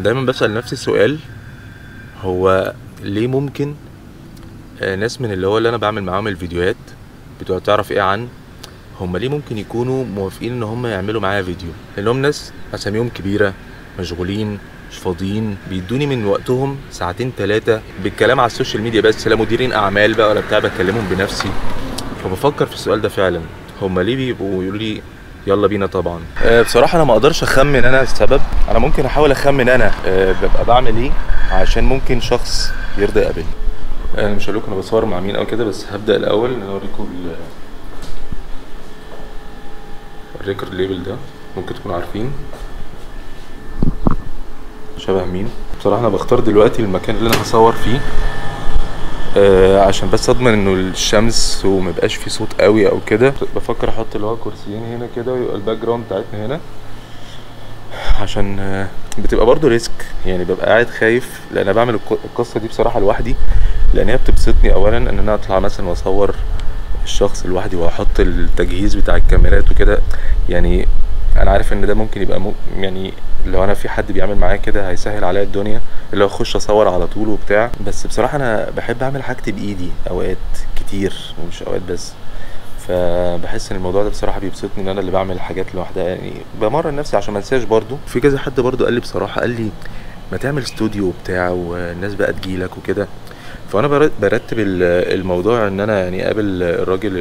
دايما بسأل نفسي السؤال، هو ليه ممكن ناس من اللي انا بعمل معاهم الفيديوهات بتوع تعرف ايه عن، هم ليه ممكن يكونوا موافقين ان هم يعملوا معايا فيديو؟ لانهم ناس اساميهم كبيرة، مشغولين، مش فاضيين، بيدوني من وقتهم ساعتين تلاتة بالكلام على السوشيال ميديا، بس لا مديرين اعمال بقى ولا بتاع، بكلمهم بنفسي. فبفكر في السؤال ده فعلا، هم ليه بيبقوا يقولوا لي يلا بينا؟ طبعا بصراحه انا ما اقدرش اخمن انا السبب. انا ممكن احاول اخمن انا ببقى بعمل ايه عشان ممكن شخص يرضى يقابلني. انا مش هقول لكم انا بصور مع مين او كده، بس هبدا الاول ان اوريكم الريكورد ليبل ده، ممكن تكونوا عارفين شبه مين. بصراحه انا بختار دلوقتي المكان اللي انا هصور فيه عشان بس اضمن انه الشمس ومبقاش فيه صوت قوي او كده. بفكر احط اللي هو كرسيين هنا كده، ويبقى الباك جراوند بتاعتنا هنا، عشان بتبقى برضو ريسك. يعني ببقى قاعد خايف، لان انا بعمل القصه دي بصراحه لوحدي، لان هي بتبسطني اولا ان انا اطلع مثلا واصور الشخص لوحدي، واحط التجهيز بتاع الكاميرات وكده. يعني انا عارف ان ده ممكن يبقى يعني لو انا في حد بيعمل معايا كده هيسهل عليا الدنيا، اللي هو اخش اصور على طول وبتاع. بس بصراحه انا بحب اعمل حاجتي بايدي اوقات كتير، ومش اوقات بس. فبحس ان الموضوع ده بصراحه بيبسطني، ان انا اللي بعمل الحاجات لوحدها. يعني بمرن نفسي عشان ما انساش. برضو في كذا حد برضو قال لي بصراحه، قال لي ما تعمل استوديو وبتاع والناس بقى تجيلك وكده. فانا برتب الموضوع ان انا يعني اقابل الراجل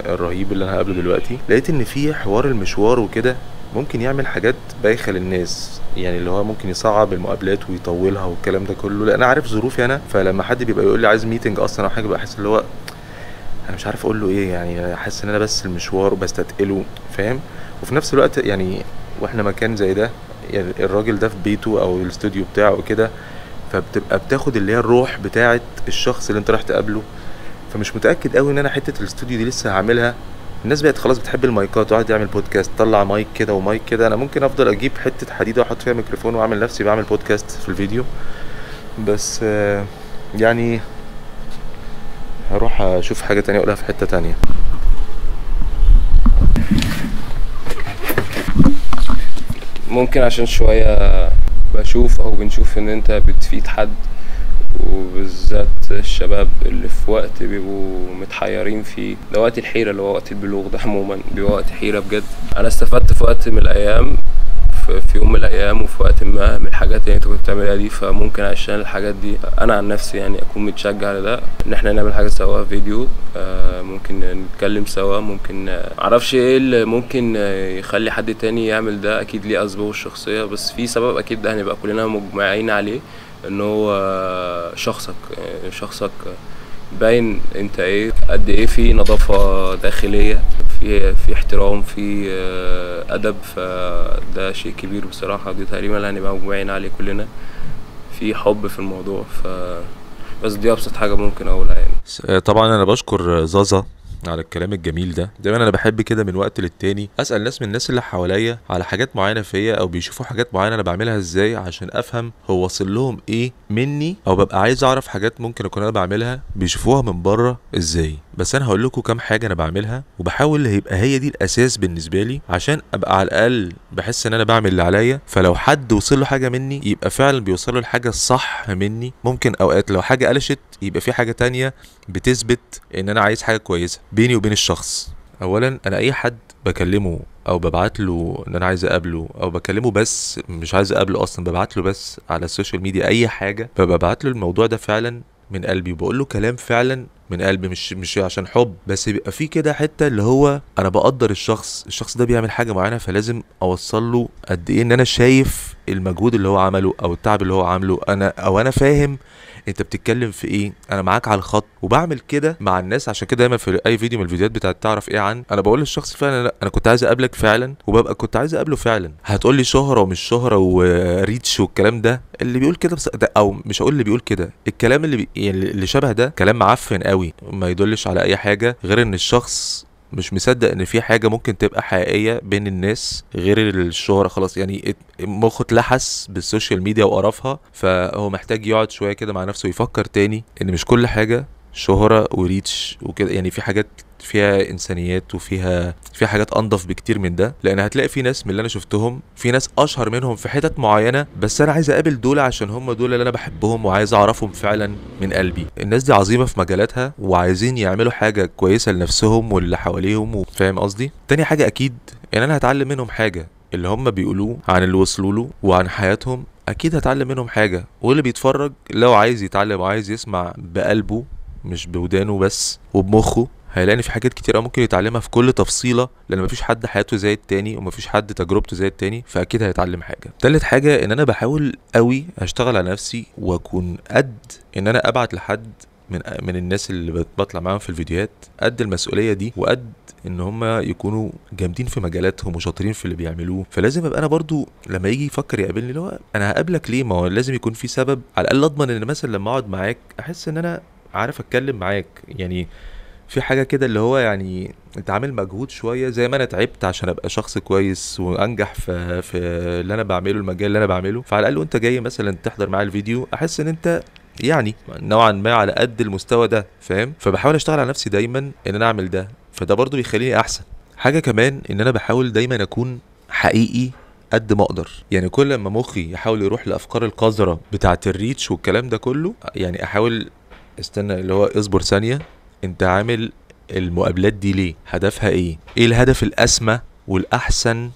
الرهيب اللي انا هقابله دلوقتي. لقيت ان في حوار المشوار وكده ممكن يعمل حاجات بايخه للناس، يعني اللي هو ممكن يصعب المقابلات ويطولها والكلام ده كله، لان انا عارف ظروفي انا. فلما حد بيبقى يقول لي عايز ميتنج اصلا او حاجه، بحس اللي هو انا مش عارف اقول له ايه. يعني حاسس ان انا بس المشوار وبستثقله، فاهم؟ وفي نفس الوقت يعني واحنا مكان زي ده، يعني الراجل ده في بيته او الاستوديو بتاعه كده، فبتبقى بتاخد اللي هي الروح بتاعه الشخص اللي انت رايح تقابله. فمش متاكد قوي ان انا حته الاستوديو دي لسه هعملها. الناس بقت خلاص بتحب المايكات، واحد يعمل بودكاست طلع مايك كده ومايك كده. انا ممكن افضل اجيب حته حديده واحط فيها ميكروفون واعمل نفسي بعمل بودكاست في الفيديو. بس يعني هروح اشوف حاجه تانية اقولها في حته تانية. ممكن عشان شوية بشوف او بنشوف ان انت بتفيد حد، وبالذات الشباب اللي في وقت بيبقوا متحيرين فيه. ده وقت الحيرة، اللي هو وقت البلوغ ده عموما بيبقى وقت حيرة بجد. انا استفدت في وقت من الايام، في يوم من الايام وفي وقت ما، من الحاجات اللي انت كنت بتعملها دي. فممكن عشان الحاجات دي انا عن نفسي يعني اكون متشجع لده، ان احنا نعمل حاجه سوا، فيديو ممكن نتكلم سوا. ممكن معرفش ايه اللي ممكن يخلي حد تاني يعمل ده، اكيد ليه اسبابه الشخصيه، بس في سبب اكيد ده هنبقى كلنا مجمعين عليه، ان هو شخصك باين انت ايه، قد ايه في نظافة داخلية، في احترام، في ادب. فده شيء كبير بصراحة، دي تقريبا اللي هنبقى مجمعين عليه كلنا، في حب في الموضوع. بس دي ابسط حاجة ممكن اقولها يعني. طبعا انا بشكر زازا على الكلام الجميل ده. دايما انا بحب كده من وقت للتاني اسال ناس من الناس اللي حواليا على حاجات معينه فيا، او بيشوفوا حاجات معينه انا بعملها ازاي، عشان افهم هو واصل لهم ايه مني، او ببقى عايز اعرف حاجات ممكن اكون انا بعملها بيشوفوها من بره ازاي. بس انا هقول لكم كام حاجه انا بعملها، وبحاول يبقى هي دي الاساس بالنسبه لي، عشان ابقى على الاقل بحس ان انا بعمل اللي عليا. فلو حد وصل له حاجه مني يبقى فعلا بيوصل له الحاجه الصح مني. ممكن اوقات لو حاجه قلشت يبقى في حاجه تانية بتثبت ان انا عايز حاجه كويسه بيني وبين الشخص. اولا انا اي حد بكلمه او ببعت له ان انا عايز اقابله، او بكلمه بس مش عايز اقابله اصلا، ببعت له بس على السوشيال ميديا اي حاجه، فببعت له الموضوع ده فعلا من قلبي، وبقول له كلام فعلا من قلبي، مش عشان حب بس. بيبقى في كده حته اللي هو انا بقدر الشخص ده بيعمل حاجه معينه، فلازم اوصل له قد ايه ان انا شايف المجهود اللي هو عمله او التعب اللي هو عامله، انا فاهم انت بتتكلم في ايه، انا معاك على الخط. وبعمل كده مع الناس. عشان كده دايما في اي فيديو من الفيديوهات بتاعت تعرف ايه عن، انا بقول للشخص فعلا لا انا كنت عايز اقابلك فعلا، وببقى كنت عايز اقابله فعلا. هتقول لي شهره ومش شهره وريتش والكلام ده، اللي بيقول كده بس ده، او مش هقول اللي بيقول كده، الكلام يعني اللي شبه ده كلام معفن قوي، ما يدلش على اي حاجه غير ان الشخص مش مصدق ان في حاجه ممكن تبقى حقيقيه بين الناس غير الشهره. خلاص يعني مخه اتلحس بالسوشيال ميديا وقرفها، فهو محتاج يقعد شويه كده مع نفسه يفكر تاني ان مش كل حاجه شهرة وريتش وكده، يعني في حاجات فيها انسانيات وفيها حاجات انضف بكتير من ده. لان هتلاقي في ناس من اللي انا شفتهم، في ناس اشهر منهم في حتت معينه، بس انا عايز اقابل دول عشان هم دول اللي انا بحبهم وعايز اعرفهم فعلا من قلبي. الناس دي عظيمه في مجالاتها وعايزين يعملوا حاجه كويسه لنفسهم واللي حواليهم، فاهم قصدي. تاني حاجه اكيد ان انا هتعلم منهم حاجه، اللي هم بيقولوه عن اللي وصلوا له وعن حياتهم اكيد هتعلم منهم حاجه. واللي بيتفرج لو عايز يتعلم وعايز يسمع بقلبه مش بودانه بس وبمخه، هيلاقي في حاجات كتير ممكن يتعلمها في كل تفصيله، لان مفيش حد حياته زي التاني ومفيش حد تجربته زي التاني، فاكيد هيتعلم حاجه. تالت حاجه ان انا بحاول قوي اشتغل على نفسي واكون قد ان انا ابعت لحد من الناس اللي بطلع معاهم في الفيديوهات قد المسؤوليه دي، وقد ان هم يكونوا جامدين في مجالاتهم وشاطرين في اللي بيعملوه. فلازم ابقى انا برضو لما يجي يفكر يقابلني، اللي هو انا هقابلك ليه؟ ما هو لازم يكون في سبب، على الاقل اضمن ان مثلا لما اقعد معاك احس ان انا عارف اتكلم معاك. يعني في حاجه كده اللي هو يعني انت عامل مجهود شويه زي ما انا تعبت عشان ابقى شخص كويس وانجح في اللي انا بعمله، المجال اللي انا بعمله. فعلى الاقل وانت جاي مثلا تحضر معايا الفيديو احس ان انت يعني نوعا ما على قد المستوى ده، فاهم؟ فبحاول اشتغل على نفسي دايما ان انا اعمل ده، فده برضو بيخليني احسن. حاجه كمان ان انا بحاول دايما اكون حقيقي قد ما اقدر. يعني كل ما مخي يحاول يروح لافكار القذره بتاعه الريتش والكلام ده كله، يعني احاول استنى اللي هو اصبر ثانيه، انت عامل المقابلات دي ليه؟ هدفها ايه؟ ايه الهدف الاسمى والاحسن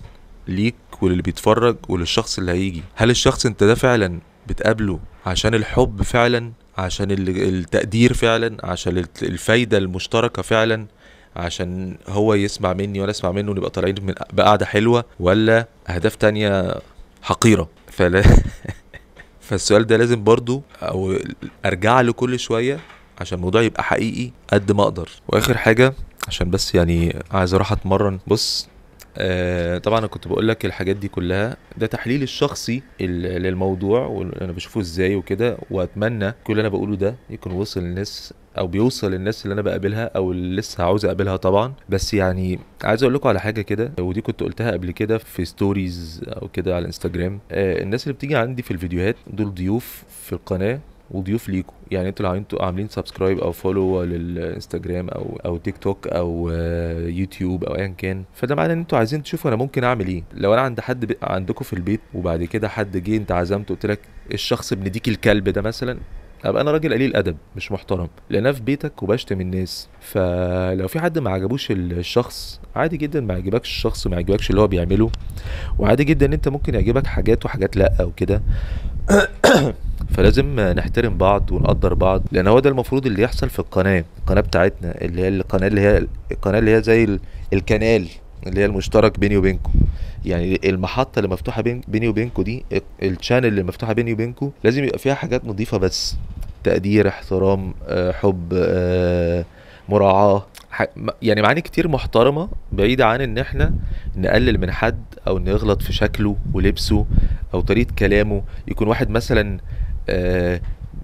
ليك وللي بيتفرج وللشخص اللي هيجي؟ هل الشخص انت ده فعلا بتقابله عشان الحب فعلا، عشان التقدير فعلا، عشان الفايدة المشتركة فعلا، عشان هو يسمع مني وانا اسمع منه ونبقى طالعين من بقعدة حلوة، ولا اهداف تانية حقيرة؟ فالسؤال ده لازم برضو او ارجع له كل شوية عشان الموضوع يبقى حقيقي قد ما اقدر. واخر حاجة عشان بس يعني عايز اروح اتمرن. بص طبعا انا كنت بقول لك الحاجات دي كلها ده تحليل الشخصي للموضوع وانا بشوفه ازاي وكده، واتمنى كل اللي انا بقوله ده يكون وصل للناس او بيوصل للناس اللي انا بقابلها او اللي لسه عاوز اقابلها طبعا. بس يعني عايز اقول لكم على حاجه كده، ودي كنت قلتها قبل كده في ستوريز او كده على الانستجرام. الناس اللي بتيجي عندي في الفيديوهات دول ضيوف في القناه وضيوف ليكم. يعني انتوا لو انتوا عاملين سبسكرايب او فولو للانستجرام او تيك توك او يوتيوب او ايا كان، فده معناه ان انتوا عايزين تشوفوا انا ممكن اعمل ايه. لو انا عند حد عندكم في البيت وبعد كده حد جه انت عزمته قلت لك الشخص ابن ديك الكلب ده مثلا، ابقى انا راجل قليل ادب مش محترم لان انا في بيتك وبشتم الناس. فلو في حد ما عجبوش الشخص عادي جدا ما يعجبكش الشخص وما يعجبكش اللي هو بيعمله، وعادي جدا ان انت ممكن يعجبك حاجات وحاجات لا او كده. فلازم نحترم بعض ونقدر بعض، لان هو ده المفروض اللي يحصل في القناه بتاعتنا، اللي هي القناه اللي هي زي الكنال اللي هي المشترك بيني وبينكم. يعني المحطه اللي مفتوحه بيني وبينكم دي، الشانل اللي مفتوحه بيني وبينكم لازم يبقى فيها حاجات نظيفه بس، تقدير، احترام، حب، مراعاه، يعني معاني كتير محترمه، بعيده عن ان احنا نقلل من حد او نغلط في شكله ولبسه او طريقه كلامه. يكون واحد مثلا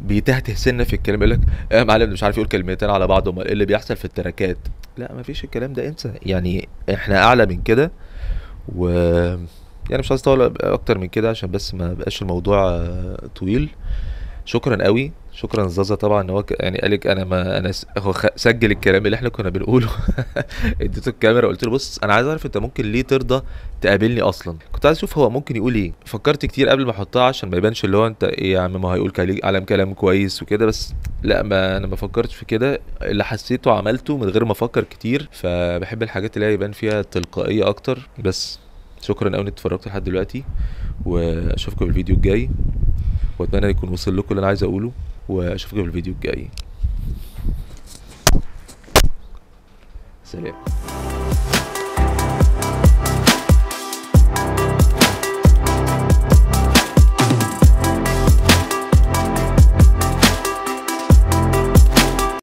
بيتهته سنه في الكلام، يقول لك معلم مش عارف يقول كلمتين على بعض، امال ايه اللي بيحصل في التراكات؟ لا مفيش الكلام ده، انسى. يعني احنا اعلى من كده، و يعني مش عايز اطول اكتر من كده عشان بس ما بقاش الموضوع طويل. شكرا قوي، شكرا زازا طبعا ان هو يعني قالك انا هو سجل الكلام اللي احنا كنا بنقوله. اديته الكاميرا قلت له بص انا عايز اعرف انت ممكن ليه ترضى تقابلني اصلا. كنت عايز اشوف هو ممكن يقول ايه. فكرت كتير قبل ما احطها عشان ما يبانش اللي هو انت ايه يا عم، ما هيقول كلام كويس وكده، بس لا، ما انا ما فكرتش في كده، اللي حسيته عملته من غير ما افكر كتير. فبحب الحاجات اللي هي يبان فيها تلقائيه اكتر. بس شكرا قوي انك اتفرجتوا لحد دلوقتي، واشوفكم في الفيديو الجاي، واتمنى يكون وصل لكم اللي انا عايز اقوله، واشوفكم في الفيديو الجاي. سلام.